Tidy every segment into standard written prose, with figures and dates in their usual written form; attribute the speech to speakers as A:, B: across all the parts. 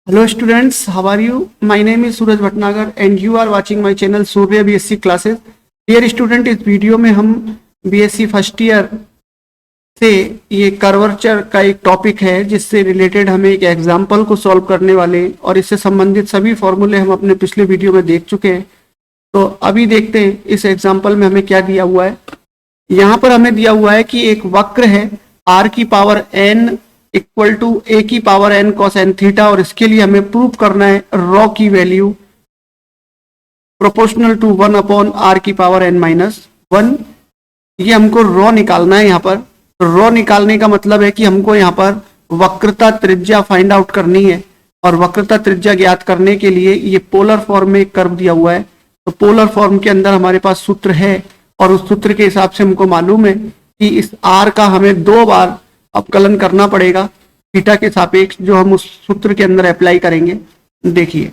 A: Hello students, how are you? My name is Suraj Bhatnagar and you are watching my channel Surya BSc classes. Dear student, इस video में हम BSc first year से ये curvature का एक topic है जिससे रिलेटेड हमें एक एग्जाम्पल को सॉल्व करने वाले और इससे संबंधित सभी फॉर्मूले हम अपने पिछले वीडियो में देख चुके हैं। तो अभी देखते हैं इस एग्जाम्पल में हमें क्या दिया हुआ है। यहाँ पर हमें दिया हुआ है कि एक वक्र है r की power n equal to a की power n cos n theta और इसके लिए हमें प्रूव करना है रॉ की value proportional to 1 upon r की पावर n माइनस 1। ये हमको रॉ निकालना है। यहाँ पर रॉ निकालने का मतलब है कि हमको यहाँ पर वक्रता त्रिज्या फाइंड आउट करनी है और वक्रता त्रिज्या ज्ञात करने के लिए ये पोलर फॉर्म में एक कर्व दिया हुआ है। तो पोलर फॉर्म के अंदर हमारे पास सूत्र है और उस सूत्र के हिसाब से हमको मालूम है कि इस r का हमें 2 बार अवकलन करना पड़ेगा थीटा के सापेक्ष, जो हम उस सूत्र के अंदर अप्लाई करेंगे। देखिए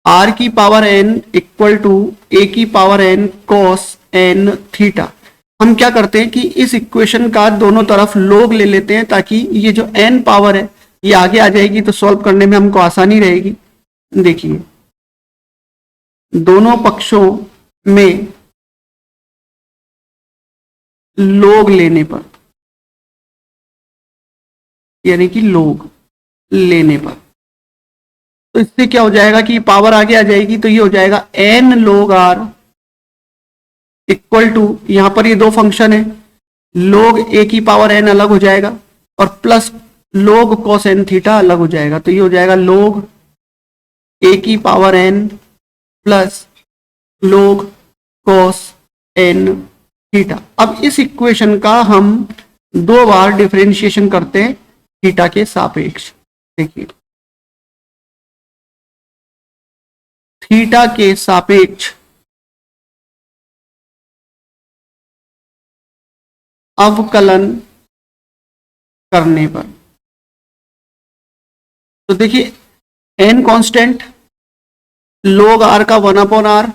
A: r की power n equal to a की power n cos n theta. हम क्या करते हैं कि इस इक्वेशन का दोनों तरफ log ले लेते हैं ताकि ये जो n पावर है ये आगे आ जाएगी तो सॉल्व करने में हमको आसानी रहेगी। देखिए दोनों पक्षों में log लेने पर यानी कि log लेने पर तो इससे क्या हो जाएगा कि पावर आगे आ जाएगी तो ये हो जाएगा n log r equal to, यहां पर ये दो फंक्शन है, log a की पावर n अलग हो जाएगा और plus log cos n theta अलग हो जाएगा। तो ये हो जाएगा log a की power n plus log cos n theta. अब इस इक्वेशन का हम 2 बार डिफरेंशिएशन करते हैं थीटा के सापेक्ष। देखिए थीटा के सापेक्ष अवकलन करने पर तो देखिए n कांस्टेंट, log r का 1 अपॉन r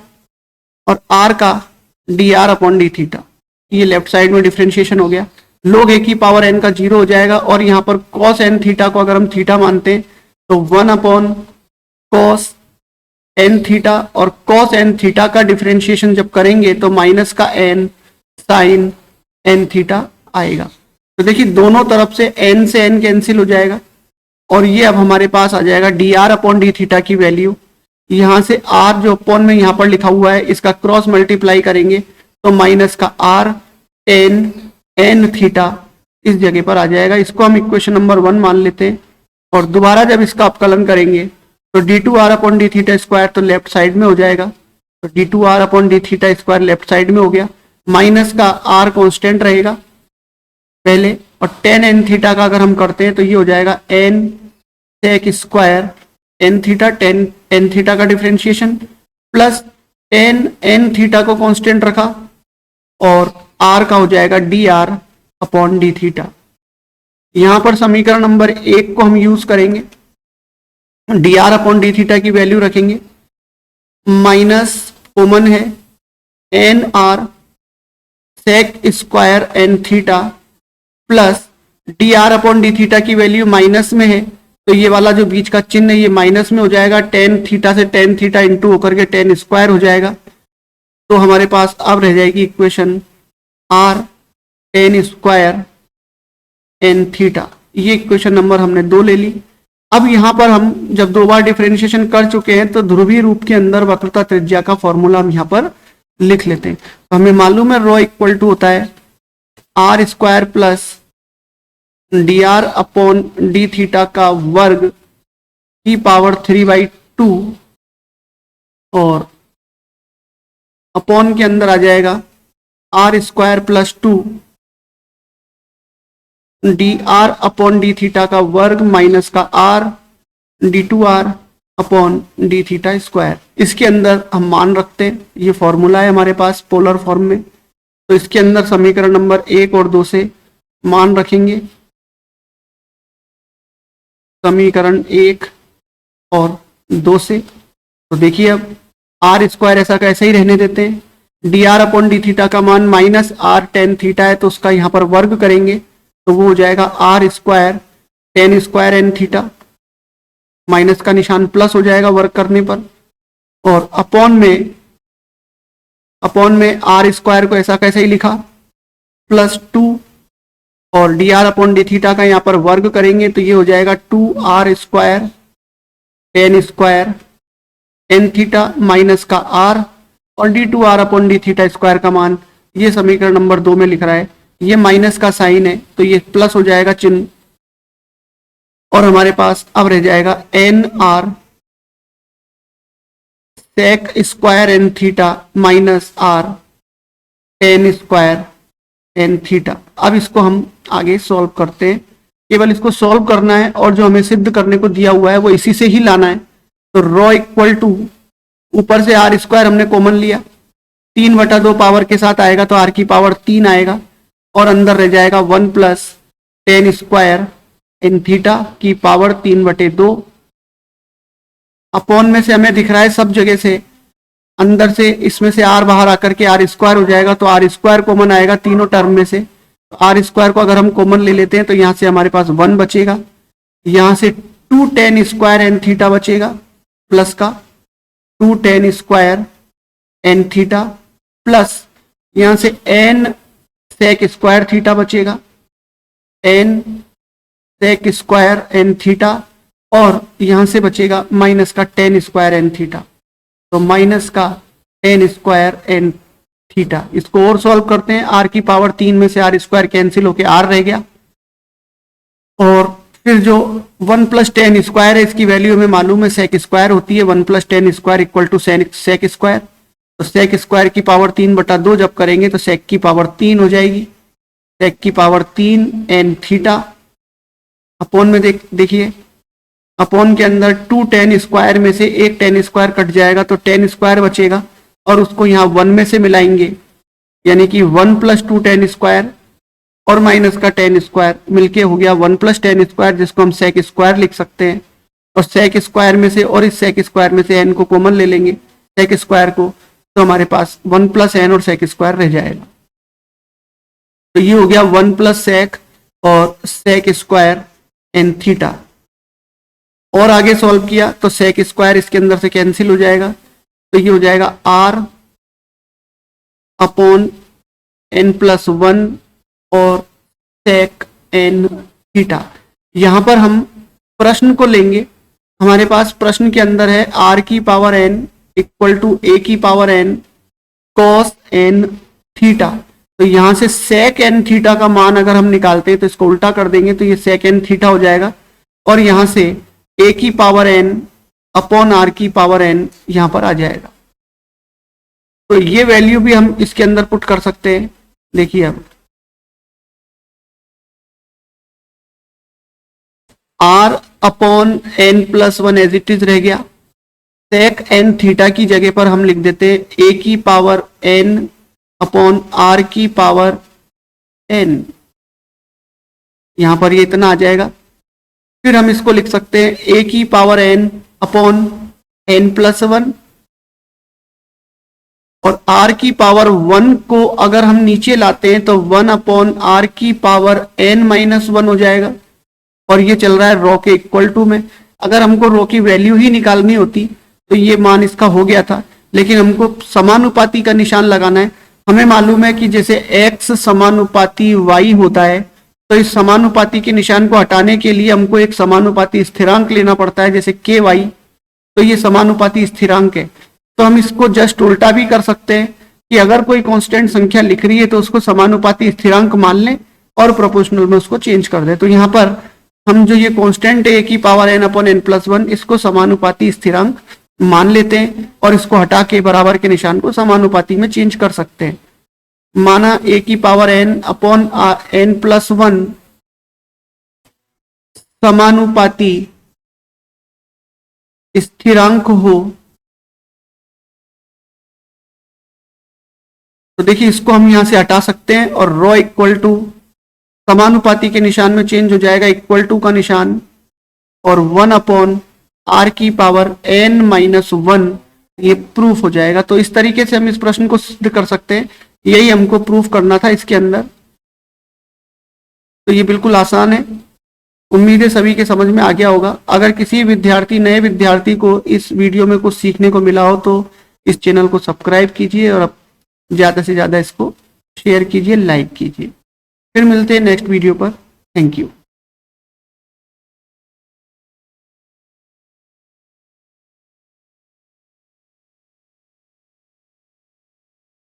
A: और r का dr अपॉन डी थीटा, ये लेफ्ट साइड में डिफरेंशिएशन हो गया। log a की पावर n का 0 हो जाएगा और यहाँ पर cos n थीटा को अगर हम थीटा मानते हैं तो 1 अपॉन cos n थीटा और cos n थीटा का डिफरेंशिएशन जब करेंगे तो माइनस का n साइन n थीटा आएगा। तो देखिए दोनों तरफ से n से n कैंसिल हो जाएगा और ये अब हमारे पास आ जाएगा dr अपॉन डी थीटा की वैल्यू। यहाँ से r जो अपॉन में यहाँ पर लिखा हुआ है इसका क्रॉस मल्टीप्लाई करेंगे तो माइनस का r n n थीटा इस जगह पर आ जाएगा। इसको हम इक्वेशन नंबर 1 मान लेते हैं और दोबारा जब इसका अपकलन करेंगे तो d2r upon d theta square तो लेफ्ट साइड में हो जाएगा। तो d2r upon d theta square left side में हो गया, माइनस का r कांस्टेंट रहेगा पहले और tan n थीटा का अगर हम करते हैं तो ये हो जाएगा n sec स्क्वायर n थीटा, tan n थीटा का डिफरेंशिएशन प्लस tan n थीटा को कांस्टेंट रखा और r का हो जाएगा dr अपॉन डी थीटा। यहां पर समीकरण नंबर 1 को हम यूज करेंगे, dr अपॉन डी थीटा की वैल्यू रखेंगे, माइनस कॉमन है n r sec square n theta plus dr upon d theta की वैल्यू माइनस में है तो ये वाला जो बीच का चिन्ह है ये माइनस में हो जाएगा, tan थीटा से tan थीटा इंटू होकर के tan स्क्वायर हो जाएगा। तो हमारे पास अब रह जाएगी equation r tan square n theta. ये इक्वेशन नंबर हमने 2 ले ली। अब यहाँ पर हम जब 2 बार डिफरेंशिएशन कर चुके हैं तो ध्रुवीय रूप के अंदर वक्रता त्रिज्या का फॉर्मूला हम यहाँ पर लिख लेते हैं। तो हमें मालूम है ρ इक्वल टू होता है r square plus dr upon d theta का वर्ग की पावर 3/2 और अपॉन के अंदर आ जाएगा r square plus 2 dr upon d theta का वर्ग माइनस का r d2r upon d theta square. इसके अंदर हम मान रखते हैं, ये फॉर्मूला है हमारे पास पोलर फॉर्म में, तो इसके अंदर समीकरण नंबर 1 और 2 से मान रखेंगे। समीकरण 1 और 2 से तो देखिए अब आर स्क्वायर ऐसा कैसे ही रहने देते हैं, dr अपॉन डी थीटा का मान माइनस r tan थीटा है तो उसका यहाँ पर वर्ग करेंगे तो वो हो जाएगा r square tan square n theta minus का निशान प्लस हो जाएगा वर्क करने पर, और अपॉन में आर स्क्वायर को ऐसा कैसे ही लिखा +2, और D R upon d theta का यहाँ पर वर्ग करेंगे तो ये हो जाएगा 2r square n square n theta minus का r, और d2r upon d theta square का मान, ये समीकरण नंबर 2 में लिख रहा है, ये माइनस का साइन है तो ये प्लस हो जाएगा चिन्ह, और हमारे पास अब रह जाएगा n r sec square n theta minus r n square n theta. अब इसको हम आगे सॉल्व करते हैं, केवल इसको सॉल्व करना है और जो हमें सिद्ध करने को दिया हुआ है वो इसी से ही लाना है। तो रॉ इक्वल टू ऊपर से आर स्क्वायर हमने कॉमन लिया, 3/2 पावर के साथ आएगा तो आर की पावर 3 आएगा, और अंदर रह जाएगा 1 plus tan square n theta की पावर 3/2। अपॉन में से हमें दिख रहा है सब जगह से, अंदर से इसमें से आर बाहर आकर के आर स्क्वायर हो जाएगा तो आर स्क्वायर कॉमन आएगा तीनों टर्म में से। तो आर स्क्वायर को अगर हम कॉमन ले लेते हैं तो यहाँ से हमारे पास 1 बचेगा, यहाँ से 2 टेन स्क्वायर एन थीटा बचेगा प्लस का 2 tan square n theta, plus यहाँ से एन सेक स्क्वायर थीटा बचेगा, n sec square n theta, और यहां से बचेगा माइनस का टेन स्क्वायर एन थीटा, तो माइनस का टेन स्क्वायर एन थीटा। इसको और सॉल्व करते हैं, आर की पावर 3 में से आर स्क्वायर कैंसिल होके आर रह गया, और फिर जो 1 प्लस टेन स्क्वायर है इसकी वैल्यू हमें मालूम है सेक स्क्वायर होती है, 1 plus tan square equal to sec square, तो सेक स्क्वायर की पावर 3/2 जब करेंगे तो सेक की पावर 3 हो जाएगी, सेक की पावर 3 एन थीटा। अपॉन में देखिए अपॉन के अंदर 2 टेन स्क्वायर में से एक टेन स्क्वायर कट जाएगा तो टेन स्क्वायर बचेगा, और उसको यहाँ 1 में से मिलाएंगे, यानी कि 1 प्लस 2 टेन स्क्वायर और माइनस का टेन स्क्वायर मिलके हो गया 1 प्लस टेन स्क्वायर, जिसको हम सेक स्क्वायर लिख सकते हैं। और सेक स्क्वायर में से और इस सेक स्क्वायर में से एन को कॉमन ले लेंगे सेक स्क्वायर को, तो हमारे पास 1 प्लस एन और सेक स्क्वायर रह जाएगा। तो ये हो गया 1 प्लस सेक और सेक स्क्वायर एन थीटा। और आगे सॉल्व किया तो सेक स्क्वायर इसके अंदर से कैंसिल हो जाएगा, तो ये हो जाएगा आर अपॉन एन प्लस 1 और सेक एन थीटा। यहां पर हम प्रश्न को लेंगे, हमारे पास प्रश्न के अंदर है आर की power n equal to a की power n cos n theta. तो यहां से सेक एन थीटा का मान अगर हम निकालते हैं तो इसको उल्टा कर देंगे तो ये सेक एन थीटा हो जाएगा, और यहां से ए की पावर एन अपॉन आर की पावर एन यहां पर आ जाएगा। तो ये वैल्यू भी हम इसके अंदर पुट कर सकते हैं। देखिए अब r upon n plus 1 as it is रह गया, सेक एन थीटा की जगह पर हम लिख देते हैं ए की पावर एन अपॉन आर की पावर एन, यहां पर ये इतना आ जाएगा। फिर हम इसको लिख सकते हैं ए की power n upon n plus 1, और आर की पावर 1 को अगर हम नीचे लाते हैं तो 1 अपॉन आर की पावर एन माइनस 1 हो जाएगा, और ये चल रहा है रॉ के इक्वल टू में। अगर हमको रॉ की वैल्यू ही निकालनी होती तो ये मान इसका हो गया था, लेकिन हमको समानुपाती का निशान लगाना है। हमें मालूम है कि जैसे x समानुपाती y होता है, तो इस समानुपाती के निशान को हटाने के लिए हमको एक समानुपाती स्थिरांक लेना पड़ता है, जैसे ky, तो ये समानुपाती स्थिरांक है। तो हम इसको जस्ट उल्टा भी कर सकते हैं कि अगर कोई कांस्टेंट संख्या लिख रही है तो उसको समानुपाती स्थिरांक मान लें और प्रोपोर्शनल में उसको चेंज कर दें। तो यहाँ पर हम जो ये कांस्टेंट है ए की power n upon n plus 1, इसको समानुपाती स्थिरांक मान लेते हैं और इसको हटा के बराबर के निशान को समानुपाती में चेंज कर सकते हैं। माना ए की power n upon n plus 1 समानुपाती स्थिरांक हो, तो देखिए इसको हम यहां से हटा सकते हैं और रॉ इक्वल टू समानुपाती के निशान में चेंज हो जाएगा इक्वल टू का निशान, और 1 अपॉन आर की पावर एन माइनस 1, ये प्रूफ हो जाएगा। तो इस तरीके से हम इस प्रश्न को सिद्ध कर सकते हैं, यही हमको प्रूफ करना था इसके अंदर। तो ये बिल्कुल आसान है। उम्मीद है सभी के समझ में आ गया होगा। अगर किसी नए विद्यार्थी को इस वीडियो में कुछ सीखने को मिला हो तो इस चैनल को सब्सक्राइब कीजिए और ज़्यादा से ज़्यादा इसको शेयर कीजिए, लाइक कीजिए। फिर मिलते हैं नेक्स्ट वीडियो पर। Thank you.